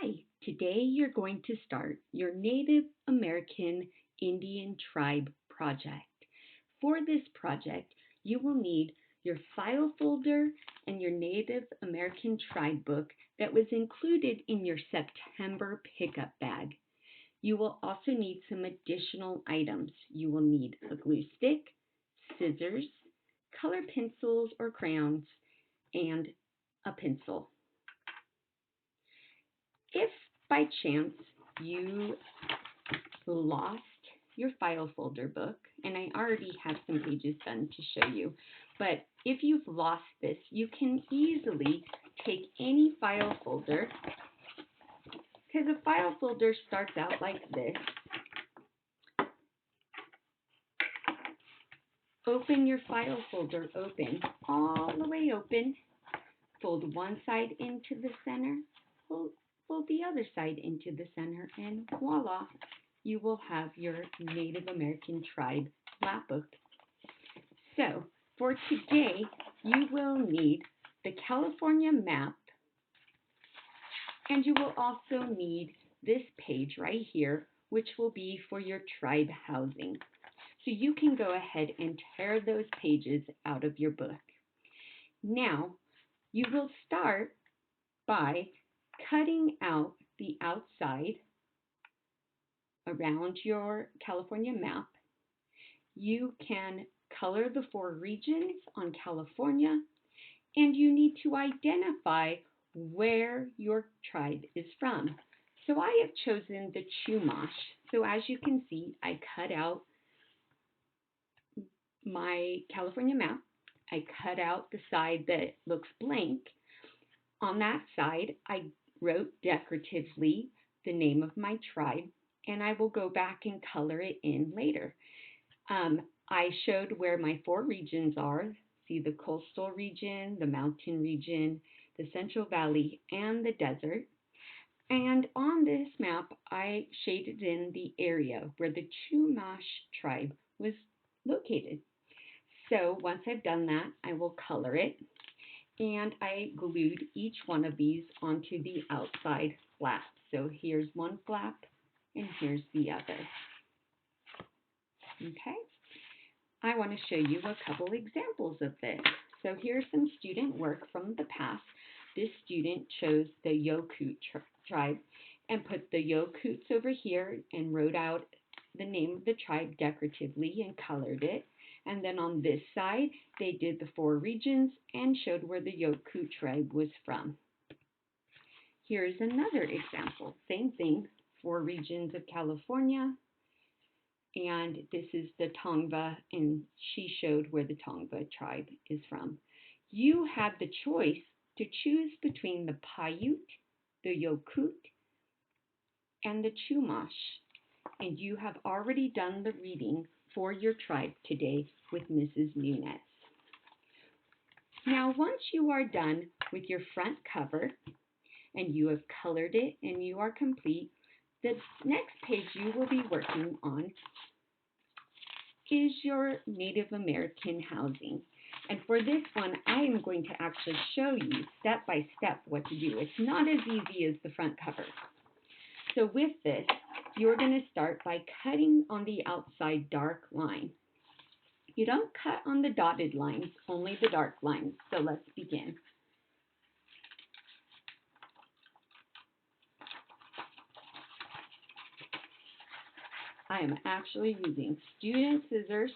Hi, today you're going to start your Native American Indian Tribe project. For this project, you will need your file folder and your Native American Tribe book that was included in your September pickup bag. You will also need some additional items. You will need a glue stick, scissors, color pencils or crayons, and a pencil. If by chance you lost your file folder book, and I already have some pages done to show you, but if you've lost this, you can easily take any file folder, because a file folder starts out like this. Open your file folder all the way open, fold one side into the center, fold the other side into the center, and voila, you will have your Native American Tribe lap book. So for today, you will need the California map, and you will also need this page right here, which will be for your tribe housing. So you can go ahead and tear those pages out of your book. Now, you will start by cutting out the outside around your California map. You can color the 4 regions on California, and you need to identify where your tribe is from. So I have chosen the Chumash. So as you can see, I cut out my California map. I cut out the side that looks blank. On that side, I wrote decoratively the name of my tribe, and I will go back and color it in later. I showed where my 4 regions are. See the coastal region, the mountain region, the Central Valley, and the desert. And on this map, I shaded in the area where the Chumash tribe was located. So once I've done that, I will color it. And I glued each one of these onto the outside flap. So here's one flap, and here's the other. Okay. I want to show you a couple examples of this. So here's some student work from the past. This student chose the Yokut tribe and put the Yokuts over here and wrote out the name of the tribe decoratively and colored it. And then on this side, they did the 4 regions and showed where the Yokut tribe was from. Here's another example. Same thing, 4 regions of California. And this is the Tongva, and she showed where the Tongva tribe is from. You have the choice to choose between the Paiute, the Yokut, and the Chumash, and you have already done the reading for your tribe today with Mrs. Nunez. Now, once you are done with your front cover, and you have colored it and you are complete, the next page you will be working on is your Native American housing. And for this one, I am going to actually show you step by step what to do. It's not as easy as the front cover. So with this, you're going to start by cutting on the outside dark line. You don't cut on the dotted lines, only the dark lines. So let's begin. I am actually using student scissors.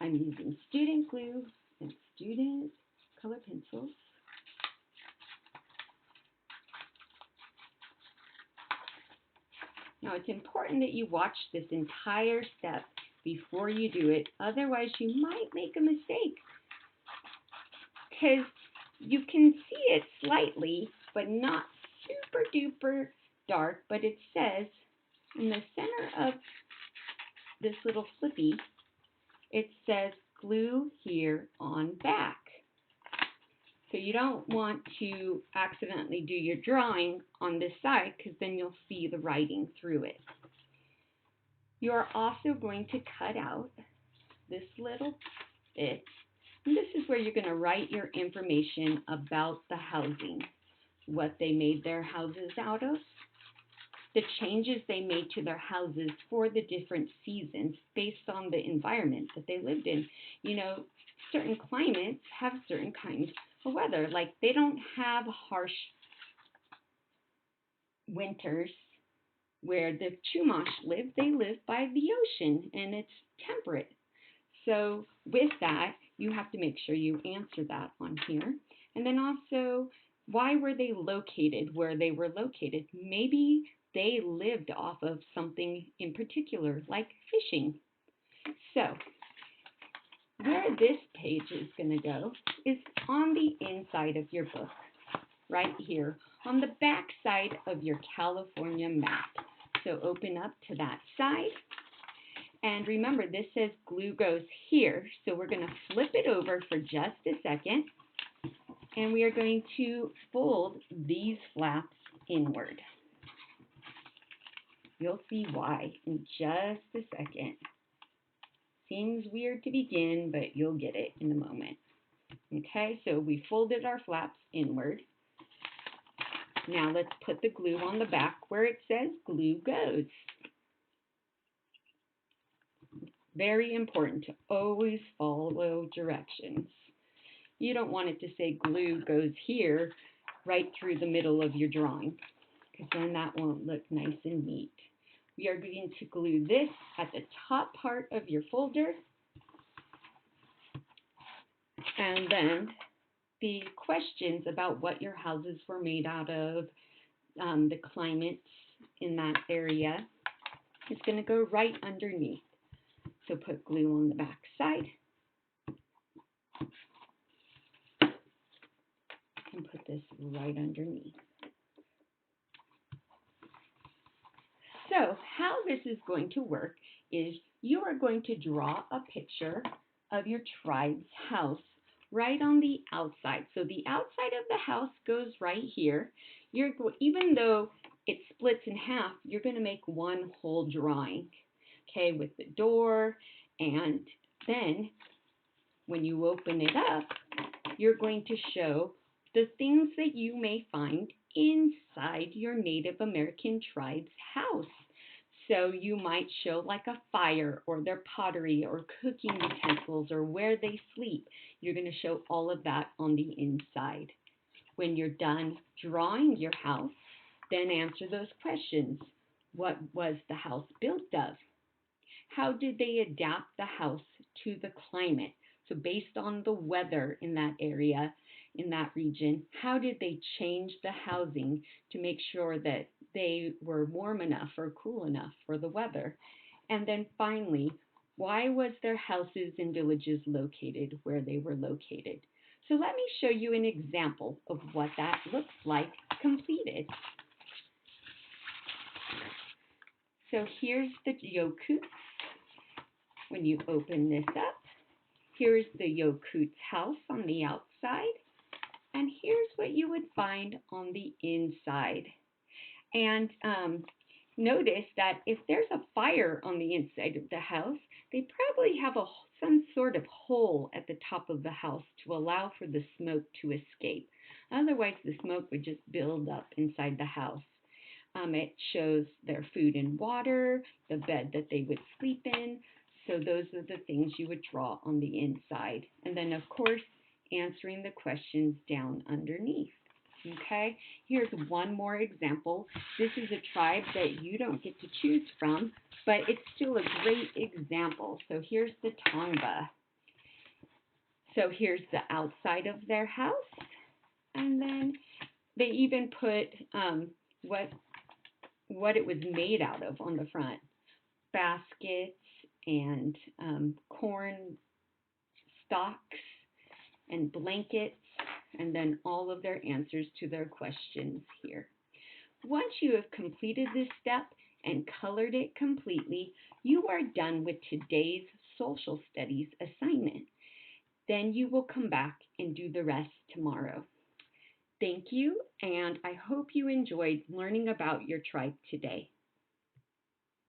I'm using student glue and student color pencils. Now it's important that you watch this entire step before you do it, otherwise you might make a mistake, because you can see it slightly, but not super duper dark, but it says in the center of this little flippy, it says glue here on back. So you don't want to accidentally do your drawing on this side, because then you'll see the writing through it. You are also going to cut out this little bit. And this is where you're going to write your information about the housing, what they made their houses out of, the changes they made to their houses for the different seasons based on the environment that they lived in. You know, certain climates have certain kinds of weather. Like they don't have harsh winters where the Chumash live. They live by the ocean and it's temperate. So with that, you have to make sure you answer that on here. And then also, why were they located where they were located? Maybe they lived off of something in particular, like fishing. So where this page is going to go is on the inside of your book, right here, on the back side of your California map. So open up to that side. And remember, this says glue goes here. So we're going to flip it over for just a second. And we are going to fold these flaps inward. You'll see why in just a second. Seems weird to begin, but you'll get it in a moment. Okay, so we folded our flaps inward. Now let's put the glue on the back where it says glue goes. Very important to always follow directions. You don't want it to say glue goes here right through the middle of your drawing, because then that won't look nice and neat. We are going to glue this at the top part of your folder, and then the questions about what your houses were made out of, the climates in that area, is going to go right underneath. So put glue on the back side and put this right underneath. So how this is going to work is you are going to draw a picture of your tribe's house right on the outside. So the outside of the house goes right here. Even though it splits in half, you're going to make one whole drawing, okay, with the door. And then when you open it up, you're going to show the things that you may find inside your Native American tribe's house. So you might show like a fire or their pottery or cooking utensils or where they sleep. You're going to show all of that on the inside. When you're done drawing your house, then answer those questions. What was the house built of? How did they adapt the house to the climate? So based on the weather in that area, in that region, how did they change the housing to make sure that they were warm enough or cool enough for the weather? And then finally, why was their houses and villages located where they were located? So let me show you an example of what that looks like completed. So here's the Yokoots. When you open this up, here's the Yokoots house on the outside, and here's what you would find on the inside. And notice that if there's a fire on the inside of the house, they probably have some sort of hole at the top of the house to allow for the smoke to escape. Otherwise, the smoke would just build up inside the house. It shows their food and water, the bed that they would sleep in. So those are the things you would draw on the inside. And then, of course, answering the questions down underneath. Okay, here's one more example. This is a tribe that you don't get to choose from, but it's still a great example. So here's the Tongva. So here's the outside of their house. And then they even put what it was made out of on the front. Baskets and corn stalks and blankets, and then all of their answers to their questions here. Once you have completed this step and colored it completely, you are done with today's social studies assignment. Then you will come back and do the rest tomorrow. Thank you, and I hope you enjoyed learning about your tribe today.